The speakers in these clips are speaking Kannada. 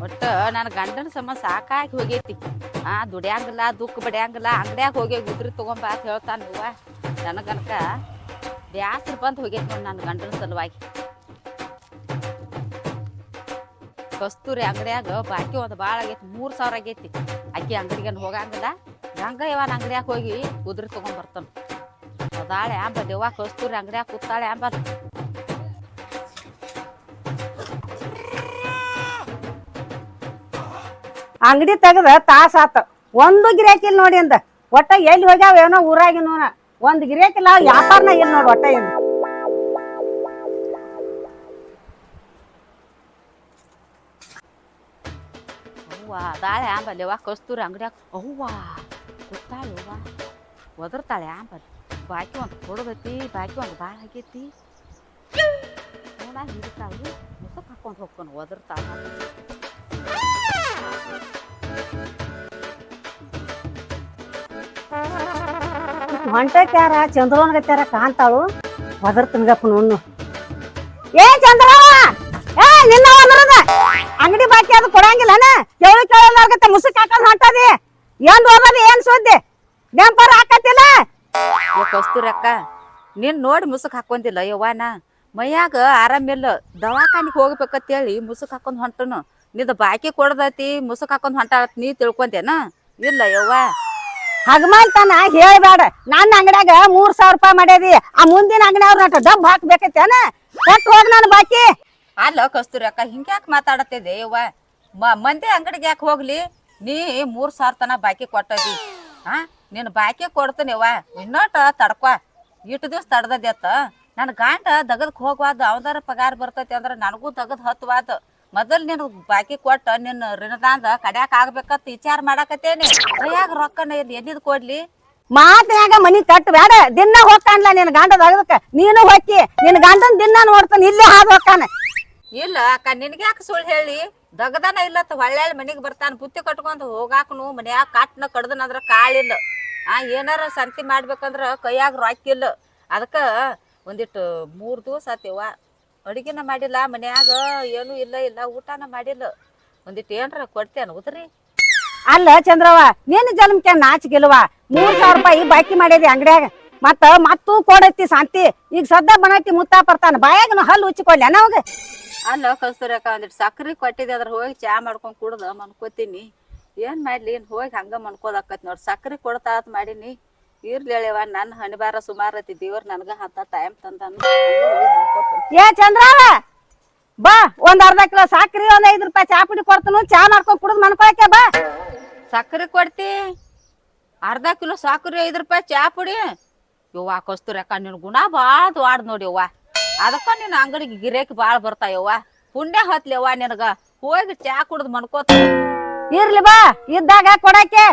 ಒಟ್ಟು ನನ್ನ ಗಂಡನ ಸಂಬಂಧ ಸಾಕಾಗಿ ಹೋಗೈತಿ. ದುಡಿಯಂಗಿಲ್ಲ, ದುಃಖ ಬಡಿಯಂಗಿಲ್ಲ, ಅಂಗಡ್ಯಾಗ ಹೋಗಿ ಉದ್ರಿ ತಗೊಂಬ ಅಂತ ಹೇಳ್ತಾನ ಹೂವ. ನನಗನಕ ಬ್ಯಾಸ್ರ ಬಂದು ಹೋಗೈತಿ ನೋಡಿ ನನ್ನ ಗಂಡನ ಸಲುವಾಗಿ. ಕಸ್ತೂರಿ ಅಂಗಡ್ಯಾಗ ಬಾಕಿ ಒಂದು ಭಾಳ ಆಗೈತಿ, 3,000 ಆಗೈತಿ. ಆಕಿ ಅಂಗಡಿಗೇನು ಹೋಗಂಗಿಲ್ಲ, ಗಂಗ ಇವನ್ ಅಂಗಡ್ಯಾಗ ಹೋಗಿ ಉದ್ರಿ ತಗೊಂಬರ್ತಾನ. ಅದಾಳೆ ಅಂಬಲ್ ಯವ್ವ, ಕಸ್ತೂರಿ ಅಂಗಡ್ಯಾಗ ಕೂತಾಳೆ ಅಂಬಲ್. ಅಂಗಡಿ ತೆಗದ ತಾಸ ಆತ, ಒಂದು ಗಿರಾಕಿಲ್ ನೋಡಿ ಅಂದ. ಒಟ್ಟ ಎಲ್ಲಿ ಹೋಗ್ಯಾವ ಏನೋ ಊರಾಗಿನ ಒಂದ್ ಗಿರಾಕಿಲ್ಲ, ವ್ಯಾಪಾರನ ಇಲ್ಲ ನೋಡಿ ಒಟ್ಟ ಏನು. ಅವ್ವ ಅದಾಳೆ ಅಂಬಲ್ ಯವ್ವ, ಕಸ್ತೂರಿ ಅಂಗಡ್ಯಾಗ ಅವ್ವ ಕೂತಾಳೆ ಯವ್ವ, ಒದರ್ತಾಳೆ ಅಂಬಲ್. ಬಾಕಿ ಒಂದು ಕೊಡದೈತಿ, ಬಾಕಿ ಒಂದು ಭಾಳ ಆಗೈತಿ. ನೋಡ ಹಿಡಿತಾಳೆ, ಮುಸಕ್ ಹಾಕೊಂಡು ಹೋಗ್ತಾನ, ಒದರ್ತಾಳ. ಹೊಂಟಕ್ಯಾರ ಚಂದ್ರವನ್ಗತ್ಯಾರ ಕಾಣ್ತಾಳು, ಒದರ್ ತಿನ್ಗಪ್ಪ ನೋಡ್ನು. ಏ ಚಂದ್ರವ, ಏ ನಿನ್ನ ಅಂಗಡಿ ಬಾಕಿ ಅದು ಕೊಡಂಗಿಲ್ಲನ? ಕೇಳಲಾರ್ಗತ್ತ ಮುಸುಕ್ ಹಾಕೊಂಡ್ ಹೊಂಟದಿ, ಏನ್ ಹೋಗದಿ ಏನ್ ಸುದ್ದಿ? ನೆಂಪರ್ ಹಾಕತಿಲ್ಲ? ಕಸ್ತೂರಿ ಅಕ್ಕ, ನೀನ್ ನೋಡಿ ಮುಸುಕ್ ಹಾಕೊಂದಿಲ್ಲ ಯವ್ವಾನ. ಮೈಯಾಗ ಆರಾಮಿಲ್ಲ, ದವಾಖಾನಿಗೆ ಹೋಗ್ಬೇಕಂತೇಳಿ ಮುಸುಕ್ ಹಾಕೊಂಡ್ ಹೊಂಟನು. ನಿದ ಬಾಕಿ ಕೊಡದೈತಿ, ಮುಸುಕ್ ಹಾಕೊಂಡ್ ಹೊಂಟಾಳತ್ ನೀ ತಿಳ್ಕೊಂತೇನ? ಇಲ್ಲ ಯವ್ವ, ಹಗಮಂತನ ಹೇಳ್ಬೇಡ. ನನ್ನ ಅಂಗಡ್ಯಾಗ 3,000 ರೂಪಾಯಿ ಮಾಡ್ಯದಿ, ಆ ಮುಂದಿನ ಅಂಗಡಿಯವ್ರ ನಟ ಡಬ್ ಹಾಕ್ಬೇಕೈತೇನ? ಕೊಟ್ಟು ಹೋಗ್ ನಾನು ಬಾಕಿ. ಅಲ್ಲ ಕಸ್ತೂರಿ ಅಕ್ಕ, ಹಿಂಗ್ಯಾಕ್ ಮಾತಾಡತ್ತಿದೆ ಯವ್ವ? ಮಂದಿ ಅಂಗಡಿಗೆ ಯಾಕೆ ಹೋಗ್ಲಿ? ನೀ 3,000 ತನ ಬಾಕಿ ಕೊಟ್ಟದಿ. ನೀನ್ ಬಾಕಿ ಕೊಡ್ತೀನಿ ಯವ್ವ, ಇನ್ನೋಟ ತಡ್ಕೊ. ಇಟ್ಟು ದಿವ್ಸ ತಡ್ದದ್ಯತ್ತ. ನನ್ನ ಗಂಡ ದಗದಕ್ ಹೋಗ್ವಾದ, ಅವದಾರ ಪಗಾರ ಬರ್ತೈತಿ ಅಂದ್ರ ನನಗೂ ದಗದ್ ಹತ್ವಾದ. ಮೊದಲ್ ನೀನು ಬಾಕಿ ಕೊಟ್ಟ ನಿನ್ನ ಋಣದಾಂದ ಕಡ್ಯಾಕ ಆಗ್ಬೇಕಂತ ವಿಚಾರ ಮಾಡಾಕತ್ತೇನಿ. ಕೈಯಾಗ ರೊಕ್ಕನ ಎಲ್ಲಿದ್ ಕೊಡ್ಲಿ? ಮಾತ್ನ್ಯಾಗ ಮನಿ ಕಟ್ ಬೇಡ, ದಿನ ಹೋಗ್ತಾನಲ್ಲ ನಿನ್ ಗಂಡ ದಗದಕ್ಕ. ನೀನು ಹೋಗಿ ನಿನ್ ಗಂಡನ್ ದಿನ ನೋಡ್ತಾನ, ಇಲ್ಲೇ ಹಾದ್ ಹೋಗ್ತಾನ. ಇಲ್ಲ ಅಕ್ಕ, ನಿನ್ಗೆ ಯಾಕೆ ಸುಳ್ಳು ಹೇಳಿ? ದಗದನ ಇಲ್ಲತ್ತ ಹೊಳ್ಳೆ ಮನಿಗ್ ಬರ್ತಾನ, ಬುತ್ತಿ ಕಟ್ಕೊಂಡ್ ಹೋಗಾಕನು. ಮನ್ಯಾಗ ಕಾಟ್ನ ಕಡ್ದನಂದ್ರ ಕಾಳಿಲ್ಲ. ಏನಾರ ಸಂತಿ ಮಾಡ್ಬೇಕಂದ್ರ ಕೈಯಾಗ ರೊಕ್ಕ ಇಲ್ಲ. ಅದಕ್ಕ ಒಂದಿಟ್ಟು 3 ದಿವಸ ಆತಿವ, ಅಡಿಗೆನ ಮಾಡಿಲ್ಲ ಮನ್ಯಾಗ, ಏನು ಇಲ್ಲ ಊಟನ ಮಾಡಿಲ್ಲ. ಒಂದಿಟ್ಟು ಏನ್ರ ಕೊಡ್ತೇನ ಉದ್ರಿ? ಅಲ್ಲ ಚಂದ್ರವ್ವ, ನಿನ್ನ ಜನ್ಮಕ್ಕೆ ನಾಚಿಗಿಲ್ವಾ? 3,000 ರೂಪಾಯಿ ಬಾಕಿ ಮಾಡ್ಯದಿ ಅಂಗಡ್ಯಾಗ, ಮತ್ತೂ ಕೊಡೈತಿ ಶಾಂತಿ. ಈಗ ಸದ್ದ ಬನೈತಿ ಮುತ್ತಾ ಬರ್ತಾನ, ಬಾಯಾಗ ಹಲ್ಲು ಉಚ್ಚಿಕೊಳ್ಳಿ ಅವಾಗ. ಅಲ್ಲ ಕಸ್ತೂರಿ ಅಕ್ಕ, ಒಂದಿಟ್ಟು ಸಕ್ರಿ ಕೊಟ್ಟಿದ್ದೆ, ಅದ್ರ ಹೋಗಿ ಚಾ ಮಾಡ್ಕೊಂಡ್ ಕುಡ್ದ ಮನ್ಕೋತೀನಿ. ಏನ್ ಮಾಡ್ಲಿ, ಏನ್ ಹೋಗಿ ಹಂಗ ಮನ್ಕೋದಾಕತ್ ನೋಡ್. ಸಕ್ರಿ ಕೊಡ್ತಾತ್ ಮಾಡೀನಿ. ಇರ್ಲಿ ಹೇಳಿವ, ನನ್ನ ಹಣಿಬಾರ ಸುಮಾರು ಐತಿ, ದೇವ್ರ ನನ್ಗ ಅಂತ ಟೈಮ್ ತಂದಾನು. ಏ ಚಂದ್ರವ್ವ, ಬಾ, ಒಂದ್ ಅರ್ಧ ಕಿಲೋ ಸಕ್ರಿ, ಒಂದ್ 5 ರೂಪಾಯಿ ಚಾ ಪುಡಿ ಕೊಡ್ತಾನು, ಚಾ ಮಾಡ್ಕೊಂಡ್ ಕುಡ್ದು ಮನ್ಕೊಳಕ್ಕೆ ಬಾ. ಸಕ್ರಿ ಕೊಡ್ತಿ? ಅರ್ಧ ಕಿಲೋ ಸಕ್ರಿ, 5 ರೂಪಾಯಿ ಚಾ ಪುಡಿ? ಯವ್ವ ಕಸ್ತೂರಿ ಅಕ್ಕ, ನಿನ್ ಗುಣ ಬಾಳ ದ್ವಾಡ್ ನೋಡಿ ಯವ್ವ. ಅದಕ್ಕ ನಿನ್ ಅಂಗಡಿಗೆ ಗಿರೇಕಿ ಬಾಳ್ ಬರ್ತಾಯವ್ವ. ಪುಣ್ಯ ಹತ್ಲಿಯವ್ವ ನಿನಗ. ಹೋಗಿ ಚಾ ಕುಡ್ದು ಮನ್ಕೋತ. ಇರ್ಲಿ ಬಾ, ಇದ್ದಾಗ ಕೊಡಕ್ಕೆ.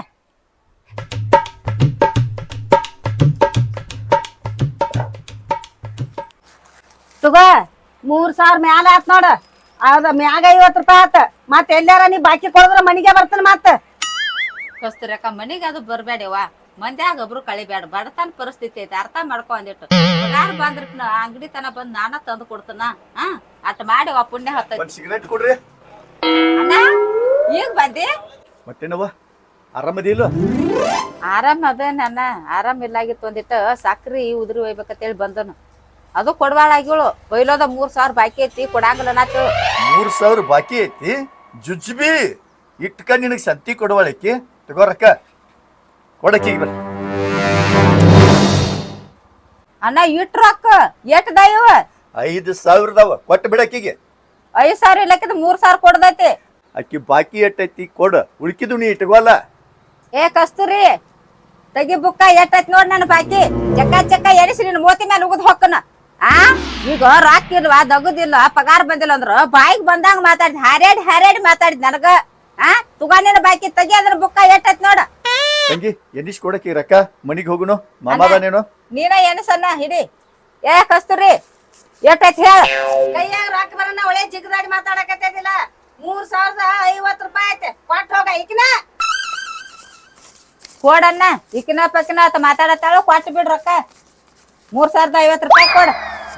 ತಗೋ, 3,000 ಮ್ಯಾಲ ಆತ್ ನೋಡ. ಅದ ಮ್ಯಾಗ 50 ರೂಪಾಯಿ ಆತ. ಮತ್ ಎಲ್ಲಾರ ನೀ ಬಾಕಿ ಕೊಡದ್ರ ಮನಿಗೆ ಬರ್ತಾನ ಮತ್ತ. ಕಸ್ತೂರಿ ಅಕ್ಕ, ಮನಿಗೆ ಅದು ಬರ್ಬೇಡವ್ವ. ಮಂದ್ಯಾಗ ಒಬ್ರು ಕಳಿಬ್ಯಾಡ, ಬಡತನ ಪರಿಸ್ಥಿತಿ ಐತಿ, ಅರ್ಥ ಮಾಡ್ಕೊ. ಅಂದಿಟ್ಟು ಯಾರು ಬಂದ್ರ ಅಂಗಡಿ ತನ ಬಂದ್ ನಾನ ತಂದು ಕೊಡ್ತಾನ. ಅಟ್ ಮಾಡಿ ಪುಣ್ಯ ಹತ್ತೈತಿ. ಸಿಗರೇಟ್ ಕೊಡ್ರಿ ಅಣ್ಣ, ಈಗ ಬಂದಿ? ಮತ್ತೇನವ್ವ, ಆರಾಮದಿಲ್ಲ? ಆರಾಮ್ ಅದ ನನ್ನ, ಆರಾಮ್ ಇಲ್ಲಾಗಿತ್ತು. ಒಂದಿಟ್ಟು ಸಕ್ರಿ ಉದ್ರಿ ಒಯ್ಬೇಕಂತೇಳಿ ಬಂದನು. ಅದು ಕೊಡ್ವಾಳ ಆಗಿಳು. ಬೈಲೋದ 3,000 ಬಾಕಿ ಐತಿ, ಕೊಡಂಗಿಲ್ಲ ನಾತು. 3,000 ಬಾಕಿ ಐತಿ? ಜುಜ್ಬಿ ಇಟ್ಕ ನಿನಗ್ ಸಂತಿ ಕೊಡವಳಕಿ. ತಗೋರಕ್ಕ, ಕೊಡಕಿ ಬರ್ರಿ. ಅಣ್ಣ ಇಟ್ರು ಅಕ್ಕ ಎಟ್ ದಯವ? 5,000 ಕೊಟ್ಟು ಬಿಡಕಿಗೆ. 5,000 ಇಲ್ಲಕ್ಕಿದ್ 3,000 ಕೊಡ್ದೈತಿ. ಅಕ್ಕಿ ಬಾಕಿ ಎಟ್ಟೈತಿ ಕೊಡ, ಉಳ್ಕಿದು ನೀ ಇಟ್ಕೋಲ್ಲ. ಏ ಕಸ್ತೂರಿ, ತೆಗಿ ಬುಕ್ಕ ಎಟ್ಟೈತಿ ನೋಡ್ ನನ್ನ ಬಾಕಿ. ಚಕ್ಕ ಎನಿಸಿ ನಿನ್ ಮೋತಿ ಮೇಲೆ ಉಗದ್ ಹೊಕ್ಕನ. ಈಗ ರಾಕ್ ಇಲ್ವಾ, ದಗುದಿಲ್ಲ, ಪಗಾರ ಬಂದಿಲ್ಲ ಅಂದ್ರ ಬಾಯಿಗೆ ಬಂದಂಗ ಮಾತಾಡಿದ್, ಹಾರ್ಯಾಡಿ ಮಾತಾಡಿದ್ ನನಗ. ತುಗಾನಿನ ಬಾಕಿ ತೆಗಿ, ಅದ್ರ ಬುಕ್ಕ ಎಟ್ಟೈತಿ ನೋಡ. ತಂಗಿ ಎನಿಸ್ ಕೊಡಕಿ ರಕ್ಕ, ಮನಿಗ್ ಹೋಗುನು. ಮಾಮಾದಾನೇನು? ನೀನ ಎನಸನ್ನ ಹಿಡಿ. ಏ ಕಸ್ತೂರಿ, ಎಟ್ಟೈತಿ ಹೇಳ. ಕೈಯಾಗ ರೊಕ್ಕ ಬರನ, ಒಳ್ಳೆ ಜಿಗದಾಡಿ ಮಾತಾಡಕತ್ತಿದಿಲ್ಲ. 3,050 ರೂಪಾಯಿ ಐತೆ, ಕೊಟ್ಟು ಹೋಗ ಈಕಿನ. ಕೊಡನ್ನ ಇಕಿನ ಪಕ್ಕಿನ ಆತ ಮಾತಾಡತ್ತಾಳು ಕೊಟ್ಟು ಬಿಡ್ ರೊಕ್ಕ 3050 ರೂಪಾಯಿ ಕೊಡ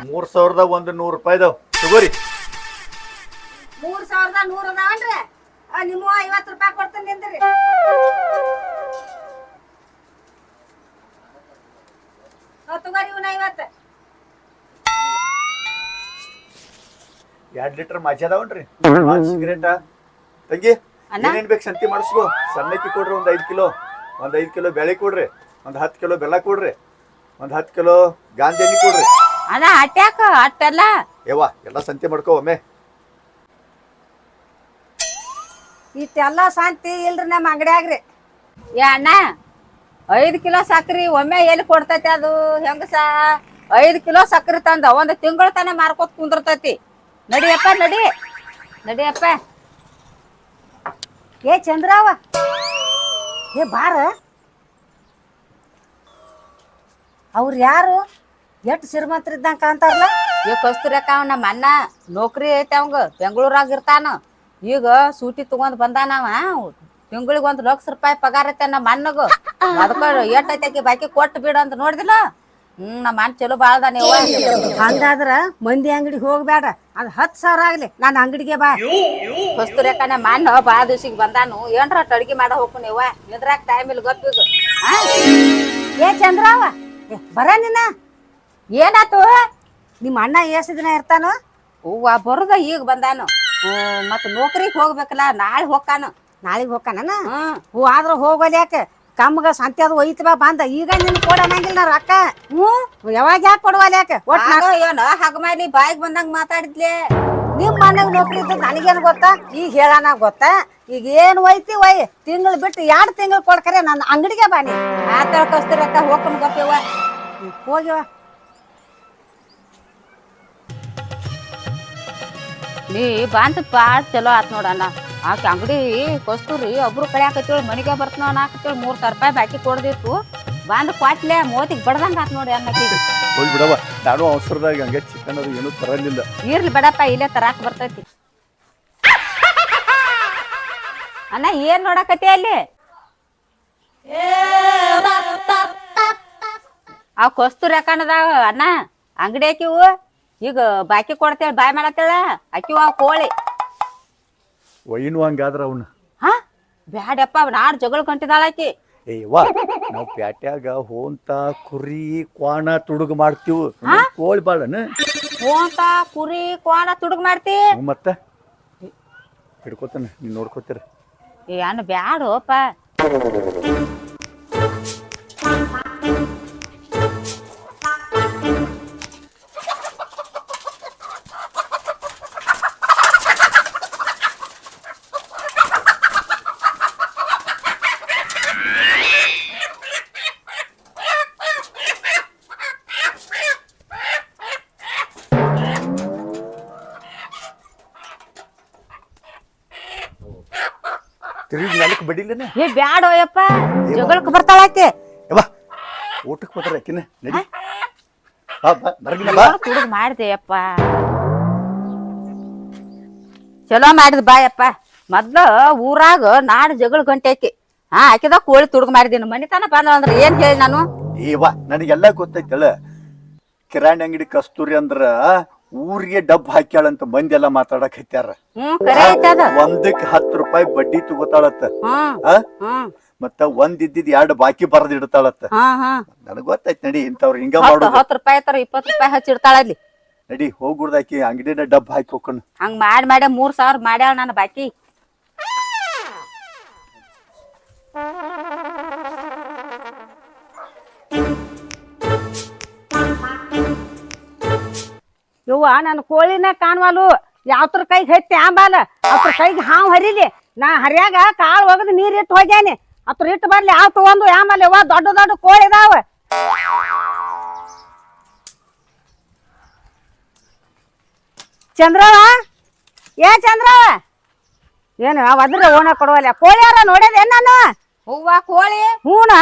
3000 ಒಂದು 100 ರೂಪಾಯಿದವ್ ತಗೋರಿ 3100 ಅದಾವನ್ರಿ ನಿಮ್ಮ 50 ರೂಪಾಯಿ ಕೊಡ್ತೀನಿ ನಿಂದ್ರಿ ತಗೋರಿ ಇವ್ನ 50 2 ಲೀಟರ್ ಮಾಜಿ ಅದಾವನ್ರಿ ಸಿಗರೇಟ ತಂಗಿ ಏನೇನ್ ಬೇಕು ಸಂತಿ ಮಾಡಿಸ್ಕೋ ಸಣ್ಣಕ್ಕಿ ಕೊಡ್ರಿ ಒಂದ್ 5 ಕಿಲೋ ಒಂದ್ 5 ಕಿಲೋ ಬೇಳೆ ಕೊಡ್ರಿ ಒಂದ್ 10 ಕಿಲೋ ಬೆಲ್ಲ ಕೊಡ್ರಿ ಒಂದ್ 10 ಕಿಲೋ ಗಾಂಧಿ ಎಣ್ಣೆ ಕೊಡ್ರಿ ಅಣ್ಣ ಅಟ್ಯಾಕ ಅಟ್ಟೆಲ್ಲ ಯವ್ವ ಎಲ್ಲ ಸಂತಿ ಮಾಡ್ಕೋ ಒಮ್ಮೆ ಇಷ್ಟೆಲ್ಲ ಶಾಂತಿ ಇಲ್ರಿ ನಮ್ಮ ಅಂಗಡಿಯಾಗ್ರಿ ಏ ಅಣ್ಣ 5 ಕಿಲೋ ಸಕ್ರಿ ಒಮ್ಮೆ ಎಲ್ಲಿ ಕೊಡ್ತೈತಿ ಅದು ಹೆಂಗಸ 5 ಕಿಲೋ ಸಕ್ರಿ ತಂದ ಒಂದ್ ತಿಂಗಳ ತನ ಮಾರ್ಕೋತ ಕುಂದಿರ್ತೈತಿ ನಡಿಯಪ್ಪ ನಡಿಯಪ್ಪ ಏ ಚಂದ್ರಾವ ಏ ಬಾರ ಅವ್ರು ಯಾರು ಎಷ್ಟು ಶ್ರೀಮಂತರ ಇದ್ದಂಗ ಕಾಣ್ತಾರಲ್ಲ ಈಗ ಕಸ್ತೂರಕ್ಕ ಅವ ನಮ್ಮ ಅಣ್ಣ ನೌಕರಿ ಐತೆ ಅವಂಗ ಬೆಂಗಳೂರಾಗ ಇರ್ತಾನ ಈಗ ಸೂಟಿ ತಗೊಂಡ್ ಬಂದಾನವ ತಿಂಗಳಿಗೆ 1 ಲಕ್ಷ ರೂಪಾಯಿ ಪಗಾರ ಐತೆ ನಮ್ಮ ಅಣ್ಣಗ ಅದಕ್ಕ ಎಟ್ಟೈತಿ ಬಾಕಿ ಕೊಟ್ಟು ಬಿಡ ಅಂತ ನೋಡಿದಿಲ್ಲ ನಮ್ಮ ಅಣ್ಣ ಚಲೋ ಬಾಳ್ದ ನೀವು ಹಂಗಾದ್ರ ಮಂದಿ ಅಂಗಡಿಗೆ ಹೋಗ್ಬೇಡ ಅದ್ 10,000 ಆಗ್ಲಿ ನನ್ನ ಅಂಗಡಿಗೆ ಬಾ ಕಸ್ತೂರಕ್ಕ ನಮ್ಮ ಅಣ್ಣ ಬಾಳ ದಿವ್ಸಿಗೆ ಬಂದಾನು ಏನ್ರ ಅಡ್ಗಿ ಮಾಡ ಹೋಗು ನೀವ ನಿಂದ್ರಾಕ ಟೈಮ್ ಇಲ್ಲ ಗೊತ್ತಿಗ ಏ ಚಂದ್ರಾವ ಬರ ನಿನ್ನ ಏನಾತು ನಿಮ್ಮ ಅಣ್ಣ ಎಷ್ಟು ದಿನ ಇರ್ತಾನು ಹೂವ ಬರುದ ಈಗ ಬಂದಾನು ಮತ್ ನೌಕರಿಗೆ ಹೋಗ್ಬೇಕಲ್ಲ ನಾಳೆ ಹೋಗ್ತಾನು ನಾಳೆಗೆ ಹೋಗ್ಕಾನ ಹೂ ಆದ್ರ ಹೋಗೋದ್ ಯಾಕೆ ಕಮ್ಮಗ ಸಂತೆ ಅದು ಒಯ್ತ ಬಾ ಬಂದ ಈಗ ನಿನ್ ಕೊಡಂಗಿಲ್ಲ ನಾ ರೊಕ್ಕ ಯಾವಾಗ ಯಾಕೆ ಕೊಡುವಲ್ಲ ಯಾಕೆ ಒಟ್ಟು ಏನು ಹಗ ಮಾಡಿ ಬಾಯಿಗೆ ಬಂದಂಗ ಮಾತಾಡಿದ್ಲೆ ನಿಮ್ ಮನೆಗ್ ನೌಕರಿ ಇದ್ದು ನನಗೇನ್ ಗೊತ್ತಾ ಈಗ ಹೇಳಾನ ಗೊತ್ತಾ ಈಗ ಏನ್ ಒಯ್ತಿ ಒಯ್ ತಿಂಗಳು ಬಿಟ್ಟು 2 ತಿಂಗಳು ಕೊಡ್ಕರೆ ನನ್ನ ಅಂಗಡಿಗೆ ಬಾನಿ ಆತರ ಕಸ್ತೂರಕ್ಕ ಹೋಗ್ಕೊಂಡು ಗೊತ್ತಿವ ಹೋಗಿವ ನೀ ಬಾಂತ ಬಾಳ ಚಲೋ ಆತ್ ನೋಡಣ್ಣ ಆಕೆ ಅಂಗಡಿ ಕಸ್ತೂರಿ ಒಬ್ರು ಕಳ್ಯಾಕತ್ತೇಳಿ ಮನಿಗೆ ಬರ್ತನೋ ಅನ್ನಕತ್ತೇಳಿ 3000 ರೂಪಾಯಿ ಬಾಕಿ ಕೊಡ್ದಿತ್ತು ಬಾಂದ ಕ್ವಾಟ್ಲೆ ಮೋತಿಗೆ ಬಡ್ದಂಗ ಆತ್ ನೋಡಿ ಅನ್ನಕ್ಕೆ ಹೋಗಿ ಬಿಡವ ನಾನು ಅವಸರದಾಗ ಹಂಗೆ ಚಿಕನ್ ಅದು ಏನು ತರಲಿಲ್ಲ ಇರ್ಲಿ ಬಿಡಪ್ಪ ಇಲ್ಲೇ ತರಾಕ್ ಬರ್ತೈತಿ ಅಣ್ಣ ಏನ್ ನೋಡಕತ್ತಿ ಅಲ್ಲಿ ಅವ್ ಕಸ್ತೂರಿ ಯಾಕಣದಾವ ಅಣ್ಣ ಅಂಗಡಿ ಹಾಕಿವು ಈಗ ಬಾಕಿ ಕೊಡ್ತೇಳಿ ಬಾಯ್ ಮಾಡತ್ತೇಳ ಅಕ್ಕಿವ ಕೋಳಿ ಒಯ್ನು ಹಂಗಾದ್ರ ಅವನು ಹಾ ಬ್ಯಾಡಪ್ಪ ನಾಡ್ ಜಗಳ ಕಂಟಿದಾಳ ಆಕಿ ಏವಾ ನಾವು ಪ್ಯಾಟ್ಯಾಗ ಹೋಂತ ಕುರಿ ಕ್ವಾಣ ತುಡುಗು ಮಾಡ್ತೀವಿ ಕೋಳಿ ಬಾಳನ ಹೋಂತ ಕುರಿ ಕೋಣ ತುಡುಗ್ ಮಾಡ್ತಿ ಮತ್ತ ಹಿಡ್ಕೋತಾನ ನೀನ್ ನೋಡ್ಕೋತೀರ ಏ ಅಣ್ಣ ಬ್ಯಾಡೋಪ ತಿರುಗಿ ನಾಲ್ಕು ಬಡಿಲೇನೆ ಏ ಬ್ಯಾಡೋಯಪ್ಪ ಜಗಳಕ್ಕೆ ಬರ್ತಾಳ ಆಕೆ ಯವ್ವ ಊಟಕ್ಕೆ ಹೋದ್ರ ಆಕಿನ ನಡಿ ಬಾ ಬಾ ನರಗಿನ ಬಾ ತುಡುಗ್ ಮಾಡ್ದೆಯಪ್ಪ ಚಲೋ ಮಾಡಿದ್ ಬಾಯಪ್ಪ ಮೊದ್ಲು ಊರಾಗ ನಾಡ್ ಜಗಳ ಗಂಟೆ ಆಕಿ ಆಕಿದ ಕೋಳಿ ತುಡುಗ್ ಮಾಡಿದೀನಿ ಮನಿತನ ಬಂದ ಅಂದ್ರೆ ಏನ್ ಹೇಳಿ ನಾನು ಏವಾ ನನಗೆಲ್ಲ ಗೊತ್ತೈತಲ್ಲ ಕಿರಾಣಿ ಅಂಗಡಿ ಕಸ್ತೂರಿ ಅಂದ್ರ ಊರಿಗೆ ಡಬ್ ಹಾಕ್ಯಾಳಂತ ಮಂದಿ ಎಲ್ಲ ಮಾತಾಡಕ್ ಹತ್ಯಾರ ಕರೆ ಐತೆ ಅದ ಒಂದಕ್ಕೆ 10 ರೂಪಾಯಿ ಬಡ್ಡಿ ತಗೋತಾಳತ್ತ ಮತ್ತ ಒಂದಿದ್ದಿದ್ 2 ಬಾಕಿ ಬರದ್ ಇಡ್ತಾಳತ್ತ ನನಗ್ ಗೊತ್ತೈತ್ ನಡಿ ಇಂಥವ್ರು ಹಿಂಗ ಮಾಡೋದು 10 ರೂಪಾಯಿ ತರ 20 ರೂಪಾಯಿ ಹಚ್ಚಿಡ್ತಾಳ ಅಲ್ಲಿ ನಡಿ ಹೋಗ್ಬಿಡ್ದಾಕಿ ಅಂಗಡಿನ ಡಬ್ ಹಾಕಿ ಹೋಗ್ಕೊಂಡು ಹಂಗ ಮಾಡಿ 3000 ಮಾಡ್ಯಾಳ ನಾನು ಬಾಕಿ ಯವ್ವ ನನ್ನ ಕೋಳಿನ ಕಾಣ್ವಾಲು ಯಾವ್ದ್ರ ಕೈಗೆ ಹತ್ತಿ ಆಂಬಾಲ ಅದ್ರ ಕೈಗೆ ಹಾವು ಹರಿಲಿ ನಾ ಹರಿಯಾಗ ಕಾಳು ಒಗದು ನೀರ್ ಇಟ್ಟು ಹೋಗ್ಯಾನಿ ಅತ್ರ ಇಟ್ಟು ಬರ್ಲಿ ಯಾವ ತಗೊಂಡು ಆಂಬಾಲ ಯವ್ವ ದೊಡ್ಡ ದೊಡ್ಡ ಕೋಳಿ ಇದಾವ ಚಂದ್ರವ ಏ ಚಂದ್ರವ ಏನು ಅದ್ರ ಓಣ ಕೊಡುವಲ್ಲ ಕೋಳಿ ಯಾರ ನೋಡ್ಯದ ನಾನು ಹೂವ ಕೋಳಿ ಹೂನ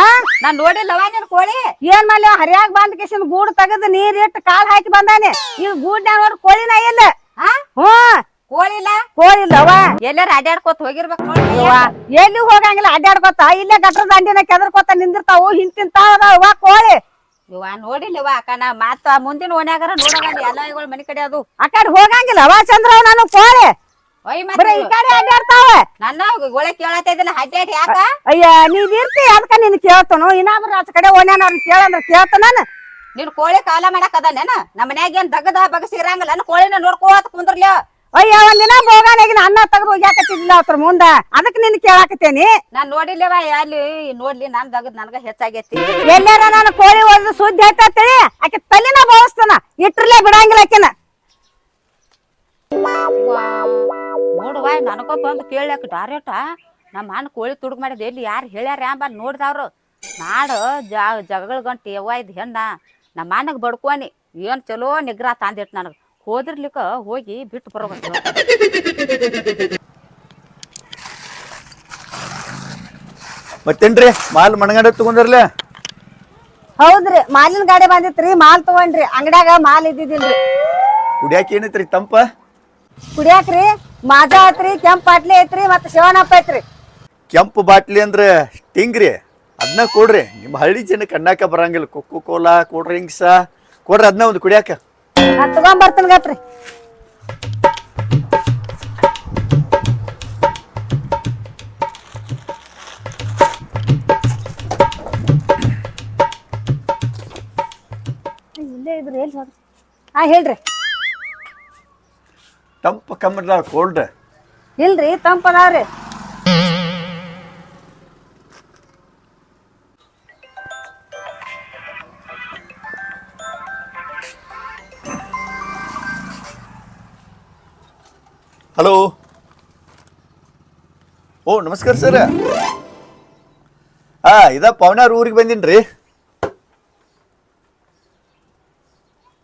ನಾನ್ ನೋಡಿಲ್ಲವ ನಿನ್ ಕೋಳಿ ಏನ್ ಮಾಡ್ಲಿ ಹರಿಯಾಗ ಬಂದ್ ಕಿಸಿನ ಗೂಡ್ ತೆಗದ್ ನೀರ್ ಇಟ್ಟು ಕಾಲ್ ಹಾಕಿ ಬಂದಾನೆ ಈಗ ಗೂಡ್ನ್ಯಾಗ ನೋಡಿ ಕೋಳಿನ ಇಲ್ಲ ಹ್ಞೂ ಕೋಳಿ ಇಲ್ಲ ಕೋಳಿ ಇಲ್ಲವ ಎಲ್ಲಾರ ಅಡ್ಯಾಡ್ಕೋತ ಹೋಗಿರ್ಬೇಕು ನೋಡಿ ಯವ್ವ, ಎಲ್ಲಿ ಹೋಗಂಗಿಲ್ಲ ಅಡ್ಡಾಡ್ಕೊತ ಇಲ್ಲೇ ಗಟ್ರ ದಂಡಿನ ಕೆದರ್ಕೊತ ನಿಂದಿರ್ತಾವು ಹಿಂತಿಂತಾವ ಕೋಳಿ ಇವ ನೋಡಿಲ್ಲವ ಅಕ್ಕ ನಾ ಮತ್ತ ಮುಂದಿನ ಓಣ್ಯಾಗಾರ ನೋಡೋಣ ಎಲ್ಲ ಇವುಗಳ ಮನಿ ಕಡೆ ಅದು ಆ ಕಡೆ ಹೋಗಂಗಿಲ್ಲ ಅವ ಚಂದ್ರ ನಾನು ಕೋಳಿ ಒಯ್ ಬರೀ ಈ ಕಡೆ ಅಡ್ಡಾಡ್ತಾವ ನನ್ನ ಒಳಗ್ ಕೇಳತ್ತ ಇದಿಲ್ಲ ಅಡ್ಡಾಡಿ ಯಾಕ ಅಯ್ಯ ನೀವ್ ಇರ್ತಿ ಅದಕ್ಕ ನಿನ್ ಕೇಳ್ತಾನು ಇನ್ನೊಬ್ರ ಆಚ ಕಡೆ ಓಣ್ಯಾನ ಅವ್ರನ್ನ ಕೇಳಂದ್ರ ಕೇಳ್ತಾನ ನೀನ್ ಕೋಳಿ ಕಾಲ ಮಾಡಕ್ ಅದಾನೇನ ನಮ್ಮ ಮನ್ಯಾಗ ಏನ್ ದಗದ ಬಗಸಿ ಇರಂಗಿಲ್ಲ ನನ್ ಕೋಳಿನ ನೋಡ್ಕೋತ ಕುಂದ್ರಲ್ಲ ಅಯ್ಯ ಒಂದಿನ ಬೋಗಾನಾಗಿನ ಅನ್ನ ತೆಗೆದು ಹೋಗ್ಯಾಕತ್ತಿದ್ದಿಲ್ಲ ಅವ್ರ ಮುಂದ ಅದಕ್ಕೆ ನಿನ್ ಕೇಳಾಕತ್ತೇನಿ ನಾನ್ ನೋಡಿಲ್ಲವ ಅಲ್ಲಿ ನೋಡ್ಲಿ ನಾನ್ ದಗದ್ ನನ್ಗ ಹೆಚ್ಚಾಗೈತಿ ಎಲ್ಲಾರ ನಾನು ಕೋಳಿ ಓದ್ ಸುದ್ದಿ ಆಯ್ತೇಳಿ ಆಕೆ ತಲೆನ ಬೋಳಿಸ್ತಾನ ಇಟ್ರಲ್ಲೇ ಬಿಡಂಗಿಲ್ಲ ಆಕೆನ ನೋಡುವ ನನಗೋ ಬಂದು ಕೇಳಕ್ ಡಾರೆಟ ನಮ್ಮ ಅಣ್ಣ ಕೋಳಿ ತುಡುಗ್ ಮಾಡಿದ ಎಲ್ಲಿ ಯಾರು ಹೇಳ್ಯಾರ ಅಂಬ ನೋಡ್ದವ್ರು ನಾಡು ಜಗಳ ಗಂಟು ಯವ್ವ ಇದ್ ಹೆಣ್ಣ ನಮ್ಮ ಅಣ್ಣಗ್ ಬಡ್ಕೋನಿ ಏನ್ ಚಲೋ ನಿಗ್ರಹ ತಂದಿಟ್ ನನಗ್ ಹೋದಿರ್ಲಿಕ್ಕ ಹೋಗಿ ಬಿಟ್ಟು ಬರೋಬೇಕು ಮತ್ತೇನ್ರಿ ಮಾಲ್ ಮಣಗಂಡ ತಗೊಂಡ್ರಲ್ಲ ಹೌದ್ರಿ ಮಾಲಿನ ಗಾಡಿ ಬಂದಿತ್ರಿ ಮಾಲ್ ತಗೊಂಡ್ರಿ ಅಂಗಡ್ಯಾಗ ಮಾಲ್ ಇದ್ದಿದ್ದಿಲ್ರಿ ಕುಡಿಯಾಕ ಏನೈತ್ರಿ ತಂಪ ಕುಡಿಯಾಕ್ರಿ ಮಾಜಾ ಐತ್ರಿ ಕೆಂಪ್ ಪಾಟ್ಲಿ ಐತ್ರಿ ಮತ್ತ ಶಿವನಪ್ಪ ಐತ್ರಿ ಕೆಂಪು ಬಾಟ್ಲಿ ಅಂದ್ರ ಸ್ಟಿಂಗ್ರಿ ಅದನ್ನ ಕೊಡ್ರಿ ನಿಮ್ಮ ಹಳ್ಳಿ ಜನಕ್ಕೆ ಅನ್ನಕ ಬರಂಗಿಲ್ಲ ಕೊಕ್ಕೋ ಕೋಲಾ ಕೂಲ್ ಡ್ರಿಂಕ್ಸ್ ಕೊಡ್ರಿ ಅದನ್ನ ಒಂದು ಕುಡಿಯಾಕ ನಾ ತಗೊಂಡ್ ಬರ್ತೀನಿ ಗಟ್ರಿ ಇಲ್ಲೇ ಇದ್ರಿ ಎಲ್ಲಿ ಹೋದ್ರಿ ಹಾ ಹೇಳ್ರಿ ತಂಪ ಕಮ್ಮದ ಕೋಲ್ಡ್ ಇಲ್ರಿ ತಂಪದಾವ್ರಿ ಹಲೋ ಓ ನಮಸ್ಕಾರ ಸರ್ ಇದ ಪವನಾರ್ ಊರಿಗೆ ಬಂದಿನ್ರಿ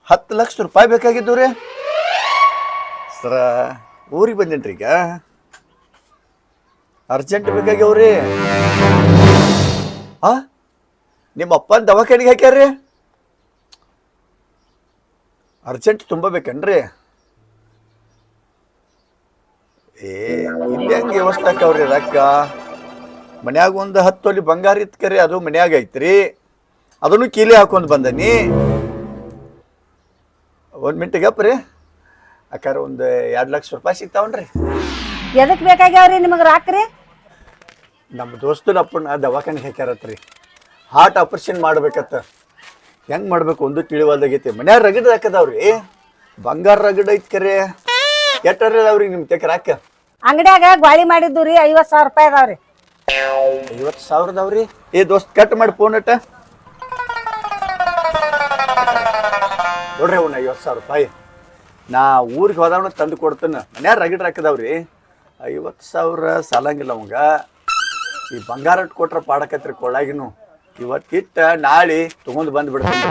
10 ಲಕ್ಷ ರೂಪಾಯಿ ಬೇಕಾಗಿದ್ದು ರೀ ಸರ ಊರಿಗೆ ಬಂದೇನ್ರಿ ಈಗ ಅರ್ಜೆಂಟ್ ಬೇಕಾಗ್ಯಾವ್ರಿ ನಿಮ್ಮ ಅಪ್ಪನ ದವಾಖಾನಿಗೆ ಹಾಕ್ಯಾರ್ರಿ ಅರ್ಜೆಂಟ್ ತುಂಬ ಬೇಕೇನ್ರಿ ಇಲ್ಲಿ ಹೆಂಗೆ ವ್ಯವಸ್ಥೆ ಆಕವ್ರಿ ರೊಕ್ಕ ಮನ್ಯಾಗ ಒಂದು 10 ತೊಲಿ ಬಂಗಾರ ಇತ್ಕರಿ ಅದು ಮನ್ಯಾಗ ಐತ್ರಿ ಅದನ್ನು ಕೀಲಿ ಹಾಕೊಂಡ್ ಬಂದನಿ 1 ಮಿನಿಟ್ಗಪ್ರಿ ಅಕ್ಕಾರ ಒಂದು 2 ಲಕ್ಷ ರೂಪಾಯಿ ಸಿಗ್ತಾವನ್ರಿ ಎದಕ್ ಬೇಕಾಗ್ಯಾವ್ರಿ ನಿಮಗ್ ರಾಕ್ರಿ ನಮ್ಮ ದೋಸ್ತನ ಅಪ್ಪನ ದವಾಖಾನಿಗೆ ಹಾಕ್ಯಾರತ್ರಿ ಹಾರ್ಟ್ ಆಪರೇಷನ್ ಮಾಡ್ಬೇಕತ್ತ ಹೆಂಗ್ ಮಾಡ್ಬೇಕು ಒಂದು ತಿಳಿವಲ್ದಾಗೈತಿ ಮನ್ಯಾಗ ರಗಡ್ ಹಾಕದವ್ರಿ ಬಂಗಾರ ರಗಡ್ ಐತ್ ಕರೆ ಎಟ್ಟರಿ ಅದಾವ್ರಿ ನಿಮ್ ತೆಕ್ ರಾಕ ಅಂಗಡ್ಯಾಗ ಗ್ವಾಳಿ ಮಾಡಿದ್ದು ರೀ 50,000 ರೂಪಾಯಿ ಅದಾವ್ರಿ 50,000 ಅದಾವ್ರಿ ದೋಸ್ತ್ ಕಟ್ ಮಾಡಿ ಫೋನ್ ಇಟ್ಟ ನೋಡ್ರಿ ಅವ್ನ 50,000 ರೂಪಾಯಿ ನಾ ಊರಿಗೆ ಹೋದವನ ತಂದು ಕೊಡ್ತೇನೆ ಮನ್ಯಾಗ ರಗಡ್ ಹಾಕದವ್ರಿ 50,000 ಸಾಲಂಗಿಲ್ಲ ಅವಂಗ ಈ ಬಂಗಾರ ಕೊಟ್ರ ಪಾಡಕತ್ರಿ ಕೊಳ್ಳಾಗಿನು ಇವತ್ತಿಟ್ಟ ನಾಳೆ ತಗೊಂಡ್ ಬಂದ್ ಬಿಡ್ತೀನಿ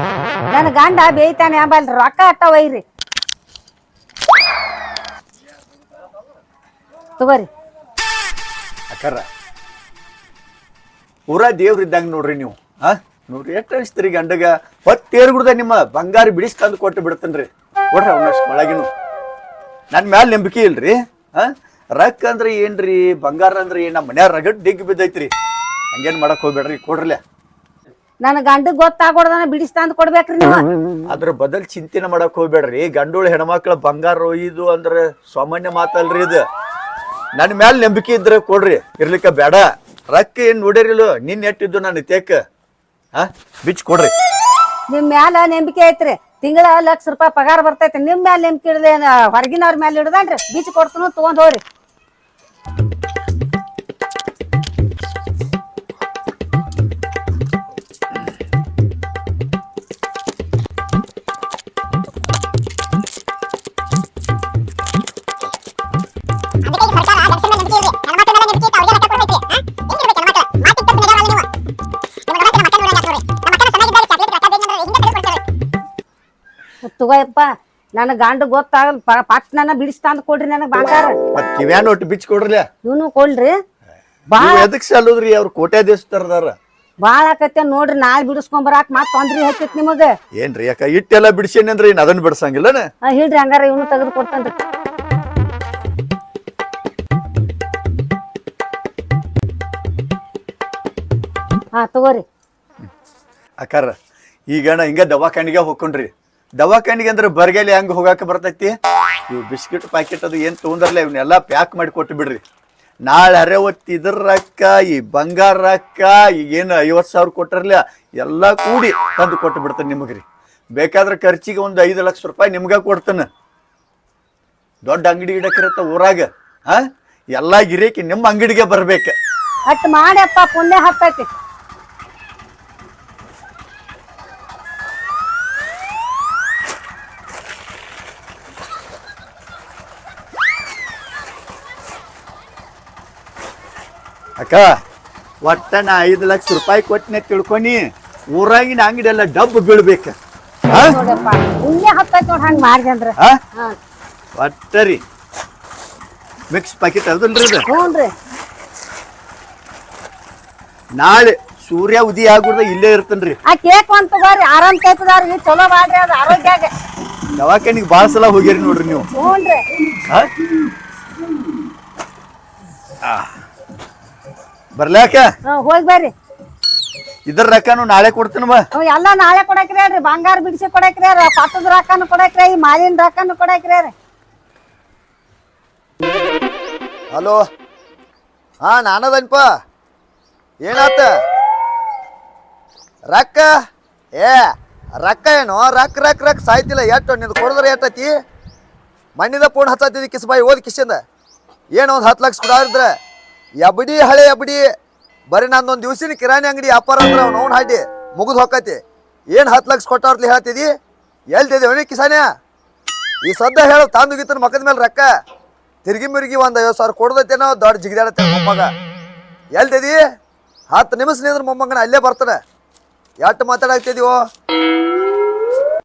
ನನ್ನ ಗಂಡ ಬೇಯ್ತಾನೆ ಅಂಬಲ್ರಿ ರೊಕ್ಕ ಅಟ್ಟ ಒಯ್ರಿ ತಗೋರಿ ಅಕ್ಕಾರ ಊರ ದೇವ್ರಿದ್ದಂಗ ನೋಡ್ರಿ ನೀವು ನೋಡ್ರಿ ಎಷ್ಟು ಅನಿಸ್ತೀರಿ ಗಂಡಗ ಹೊತ್ತೇರ್ಗುಡ್ದ ನಿಮ್ಮ ಬಂಗಾರ ಬಿಡಿಸ್ ತಂದು ಕೊಟ್ಟು ಬಿಡ್ತೇನ್ರಿ ನೋಡ್ರಿ ಅವನಷ್ಟು ಒಳಗಿನು ನನ್ ಮ್ಯಾಲ ನಂಬಿಕೆ ಇಲ್ರಿ ರೊಕ್ಕ ಅಂದ್ರೆ ಏನ್ರಿ ಬಂಗಾರ ಅಂದ್ರೆ ಏನ್ ನಮ್ಮ ಮನ್ಯಾಗ ರಗಡ್ ಡಿಗ್ ಬಿದ್ದೈತ್ರಿ ಹಂಗೇನ್ ಮಾಡಕ್ ಹೋಗ್ಬೇಡ್ರಿ ಕೊಡ್ರಲ್ಲ ನನ್ನ ಗಂಡಗ್ ಗೊತ್ತಾಗೋಡ್ದನ ಬಿಡಿಸ್ ತಂದು ಕೊಡ್ಬೇಕ್ರಿ ನೀವು ಅದ್ರ ಬದಲ್ ಚಿಂತೆನ ಮಾಡಕ್ ಹೋಗ್ಬೇಡ್ರಿ ಗಂಡೋಳು ಹೆಣ್ಮಕ್ಳ ಬಂಗಾರ ಒಯ್ದು ಅಂದ್ರ ಸಾಮಾನ್ಯ ಮಾತಲ್ರಿ ಇದು ನನ್ನ ಮ್ಯಾಲ ನಂಬಿಕೆ ಇದ್ರೆ ಕೊಡ್ರಿ ಇರ್ಲಿಕ್ಕ ಬೇಡ ರೊಕ್ಕ ಏನ್ ನೋಡಿರಿಲ್ಲ ನಿನ್ ಎಟ್ಟಿದ್ದು ನಾನು ತೇಕ ಬಿಚ್ ಕೊಡ್ರಿ ನಿಮ್ ಮ್ಯಾಲ ನಂಬಿಕೆ ಐತ್ರಿ ತಿಂಗಳ 1 ಲಕ್ಷ ರೂಪಾಯಿ ಪಗಾರ ಬರ್ತೈತಿ ನಿಮ್ ಮ್ಯಾಲ ನಂಬಿಕೆ ಇಡದೆ ಹೊರಗಿನವ್ರ ಮ್ಯಾಲ ಇಡದನ್ರಿ ಬೀಚ್ ಕೊಡ್ತನು ತಗೊಂಡ್ ಹೋಗ್ರಿ ತಗೋಯಪ್ಪ ನನ್ನ ಗಂಡ ಗೊತ್ತಾಗಲ್ ಪಟ್ನ ಬಿಡಿಸ್ ತಂದ್ ಕೊಡ್ರಿ ನನಗ್ ಬಂಗಾರ ಮತ್ ಕಿವ್ಯಾನ ಒಟ್ಟು ಬಿಚ್ ಕೊಡ್ರಲ್ಲ ಇವನು ಕೊಡ್ರಿ ಎದಕ್ ಸಲ್ಲೋದ್ರಿ ಅವ್ರ ಕೋಟ್ಯಾಧೀಶರದಾರ ಬಾಳ ಆಕತ್ತೆ ನೋಡ್ರಿ ನಾಳೆ ಬಿಡಿಸ್ಕೊಂಡ್ ಬರಾಕ್ ಮತ್ ತೊಂದ್ರಿ ಹತ್ತೈತಿ ನಿಮಗ ಏನ್ರಿ ಯಾಕ ಇಟ್ಟೆಲ್ಲ ಬಿಡಿಸೇನಿ ಅಂದ್ರೆ ಏನ್ ಅದನ್ನ ಬಿಡ್ಸಂಗಿಲ್ಲನ ಹೇಳ್ರಿ ಹಂಗಾರ ಇವನು ತೆಗೆದು ಕೊಡ್ತಾನ್ರಿ ಹಾ ತಗೋರಿ. ಅಕ್ಕಾರ ಈಗ ನಾ ಹಿಂಗ ದವಾಖಾನಿಗೆ ಹೋಗ್ಕೊಂಡ್ರಿ. ದವಾಖಾನಿಗೆ ಅಂದ್ರೆ ಬರ್ಗೆಲಿ ಹೆಂಗ್ ಹೋಗಾಕ ಬರ್ತೈತಿ? ಇವು ಬಿಸ್ಕಿಟ್ ಪ್ಯಾಕೆಟ್ ಅದು ಏನ್ ತೊಗೊಂಡ್ರಲ್ಲ ಇವನ್ನೆಲ್ಲ ಪ್ಯಾಕ್ ಮಾಡಿ ಕೊಟ್ಟು ಬಿಡ್ರಿ. ನಾಳೆ ಅರೆವತ್ತು ಇದ್ರ ರೊಕ್ಕ, ಈ ಬಂಗಾರ ರೊಕ್ಕ, ಈಗೇನು 50,000 ಕೊಟ್ಟರ್ಲ ಎಲ್ಲ ಕೂಡಿ ತಂದು ಕೊಟ್ಟು ಬಿಡ್ತಾನೆ ನಿಮಗ್ರಿ. ಬೇಕಾದ್ರೆ ಖರ್ಚಿಗೆ ಒಂದು 5 ಲಕ್ಷ ರೂಪಾಯಿ ನಿಮ್ಗ ಕೊಡ್ತಾನೆ. ದೊಡ್ಡ ಅಂಗಡಿ ಇಡಕ್ಕಿರತ್ತ ಊರಾಗ, ಎಲ್ಲ ಗಿರೇಕಿ ನಿಮ್ಮ ಅಂಗಡಿಗೆ ಬರ್ಬೇಕು. ಅಟ್ ಮಾಡ್ಯಪ್ಪ, ಪುಣ್ಯ ಹತ್ತೈತಿ. ಅಕ್ಕ ಒಟ್ಟ ನಾ 5 ಲಕ್ಷ ರೂಪಾಯಿ ಕೊಟ್ಟನೆ ತಿಳ್ಕೊನಿ, ಊರಾಗಿನ ಅಂಗಡಿ ಎಲ್ಲ ಡಬ್ಬು ಬೀಳ್ಬೇಕ. ನೋಡಪ್ಪ ಪುಣ್ಯ ಹತ್ತೈತಿ ನೋಡ್ ಹಂಗ ಮಾಡ್ದೆ ಅಂದ್ರ. ಒಟ್ಟರಿ ಮಿಕ್ಸ್ ಪ್ಯಾಕೆಟ್ ಅದಲ್ರಿ ಅದು. ಹ್ಞೂನ್ರಿ. ನಾಳೆ ಸೂರ್ಯ ಉದಯ ಆಗುದ ಇಲ್ಲೇ ಇರ್ತನ್ರಿ. ಆ ಕೇಕ್ ಒಂದ್ ತಗೋರಿ, ಆರಾಮ್ ಕೇಳ್ತದಾರಿ, ಚಲೋ ಮಾಡ್ರಿ ಅದು ಆರೋಗ್ಯಾಗ. ದವಾಖಾನಿಗೆ ಭಾಳ ಸಲ ಹೋಗಿರಿ ನೋಡ್ರಿ ನೀವು. ಹ್ಞೂನ್ರಿ. ಬರ್ಲಾಕ ಹೋಗಿ ಬರ್ರಿ. ಇದ್ರ ರೊಕ್ಕನು ನಾಳೆ ಕೊಡ್ತೀನಿ ಬಾ. ಎಲ್ಲಾ ನಾಳೆ ಕೊಡಕ್ರಿ ಹೇಳ್ರಿ, ಬಂಗಾರ ಬಿಡಿಸಿ ಕೊಡಕ್ರಿ, ಪಟ್ಟದ ರೊಕ್ಕನು ಕೊಡಕ್ರಿ, ಈ ಮಾಲಿನ ರೊಕ್ಕನು ಕೊಡಕ್ರಿ. ಹಲೋ, ಹಾ ನಾನದನ್ಪ. ಏನಾತ ರೊಕ್ಕ? ರೊಕ್ಕ ಏನು ರೊಕ್ಕ ರೊಕ್ಕ ರೊಕ್ಕ ಸಾಯ್ತಿಲ್ಲ. ಎಷ್ಟು ನಿಂದು ಕೊಡಿದ್ರೆ ಎಟ್ಟತಿ? ಮಣ್ಣಿದ ಫೋನ್ ಹಚ್ಚತ್ತಿದ್ದಿ ಕಿಸ್ಬಾಯಿ ಓದ್ ಕಿಶಿಂದ. ಏನು ಒಂದು 10 ಲಕ್ಷ ಕೊಡಾರಿದ್ರೆ ಎಬಡಿ ಹಳೆ ಎಬಡಿ ಬರೀ ನಂದೊಂದು ದಿವ್ಸಿನ ಕಿರಾಣಿ ಅಂಗಡಿ ವ್ಯಾಪಾರ ಅಂದ್ರೆ ಅವ್ನು ಅವ್ನು ಹಾಡಿ ಮುಗಿದು ಹೋಗತಿ. ಏನು 10 ಲಕ್ಷ ಕೊಟ್ಟವ್ರಲ್ಲಿ ಹೇಳ್ತಿದ್ದಿ? ಎಲ್ತಿದ್ದಿ ಅವನಿಗೆ ಕಿಸಾನ್ಯ? ಈ ಸದ್ದ ಹೇಳು ತಂದು ಗೀತನ ಮಕ್ಕದ ಮೇಲೆ ರೊಕ್ಕ ತಿರ್ಗಿ ಮಿರ್ಗಿ ಒಂದು 50,000 ಕೊಡ್ದೈತೇನೋ ದೊಡ್ಡ ಜಿಗಿದಾಡತ್ತೆ ಮೊಮ್ಮಗ. ಎಲ್ತಿದಿ? 10 ನಿಮಿಷ ನಿಂದ್ರೆ ಮೊಮ್ಮಗನ ಅಲ್ಲೇ ಬರ್ತಾನೆ. ಎಷ್ಟು ಮಾತಾಡಾಕ್ತಿದೀವೋ?